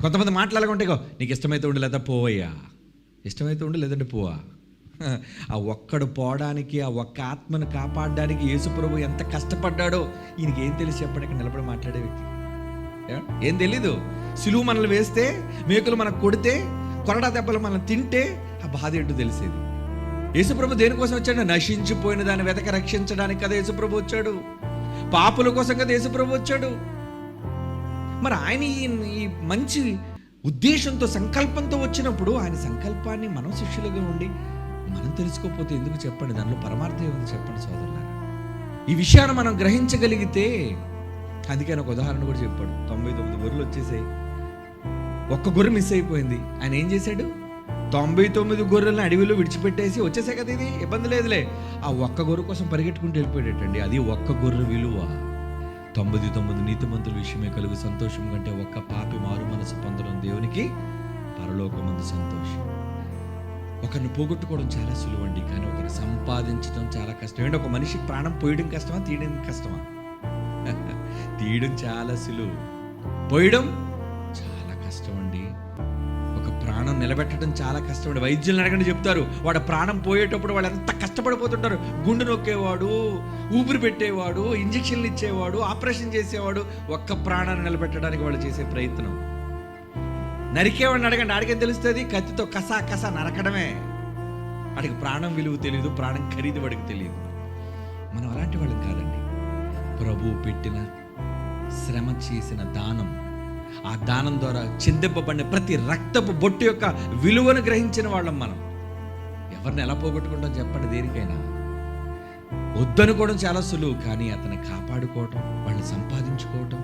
కొంతమంది మాట్లాడుకుంటే నీకు ఇష్టమైతే ఉండు లేదా పోవయ్యా, ఇష్టమైతే ఉండు లేదంటే పోవా. ఆ ఒక్కడు పోవడానికి, ఆ ఒక్క ఆత్మను కాపాడడానికి యేసుప్రభు ఎంత కష్టపడ్డాడో ఈయనకి ఏం తెలిసి చెప్పండి. ఇక్కడ నిలబడి మాట్లాడే వ్యక్తి ఏం తెలీదు. సిలువు మనల్ని వేస్తే, మేకులు మనకు కొడితే, కొరడా దెబ్బలు మనం తింటే ఆ బాధ ఏంటో తెలిసేది. యేసుప్రభు దేనికోసం వచ్చాడు? నశించిపోయిన దాన్ని వెతక రక్షించడానికి కదా యేసుప్రభు వచ్చాడు. పాపుల కోసం కదా యేసుప్రభు వచ్చాడు. మరి ఆయన ఈ మంచి ఉద్దేశంతో, సంకల్పంతో వచ్చినప్పుడు ఆయన సంకల్పాన్ని మనం శిష్యులుగా ఉండి మనం తెలుసుకోకపోతే ఎందుకు చెప్పండి? దానిలో పరమార్థం ఏముంది చెప్పండి సోదరులారా. ఈ విషయాన్ని మనం గ్రహించగలిగితే, అందుకే ఆయన ఒక ఉదాహరణ కూడా చెప్పాడు. 99 గొర్రెలు వచ్చేసాయి, ఒక్క గొర్రె మిస్ అయిపోయింది. ఆయన ఏం చేశాడు? 99 గొర్రెలను అడవిలో విడిచిపెట్టేసి వచ్చేసాయి కదా, ఇది ఇబ్బంది లేదులే, ఆ ఒక్క గొర్రె కోసం పరిగెట్టుకుంటూ వెళ్ళిపోయాడటండి. అది ఒక్క గొర్రె విలువ 99 నీతిమంతుల విషయమే కలుగు సంతోషం కంటే ఒక్క పాపి మారు మనసు పొందడం దేవునికి పరలోకమందు సంతోషం. ఒకరిని పోగొట్టుకోవడం చాలా సులువండి, కానీ ఒకరిని సంపాదించడం చాలా కష్టం. ఏంటి, ఒక మనిషి ప్రాణం పోయడం కష్టమా, తీయడం కష్టమా? తీయడం చాలా సులువు, పోయడం చాలా కష్టం అండి. ఒక ప్రాణం నిలబెట్టడం చాలా కష్టం అండి. వైద్యులను అడగండి, చెప్తారు వాడు ప్రాణం పోయేటప్పుడు వాళ్ళు ఎంత కష్టపడిపోతుంటారు. గుండె నొక్కేవాడు, ఊపిరి పెట్టేవాడు, ఇంజక్షన్లు ఇచ్చేవాడు, ఆపరేషన్ చేసేవాడు, ఒక్క ప్రాణాన్ని నిలబెట్టడానికి వాళ్ళు చేసే ప్రయత్నం. నరికేవాడిని అడగండి, ఆడికేం తెలుస్తుంది? కత్తితో కసా కసా నరకడమే. వాడికి ప్రాణం విలువ తెలియదు, ప్రాణం ఖరీదు వాడికి తెలియదు. మనం అలాంటి వాళ్ళం కాదండి. ప్రభువు పెట్టిన, శ్రమ చేసిన దానం, ఆ దానం ద్వారా చిందింపబడిన ప్రతి రక్తపు బొట్టు యొక్క విలువను గ్రహించిన వాళ్ళం మనం. ఎవరిని ఎలా పోగొట్టుకుంటాం చెప్పండి? దేనికైనా వద్దనుకోవడం చాలా సులువు, కానీ అతన్ని కాపాడుకోవటం, వాళ్ళని సంపాదించుకోవటం,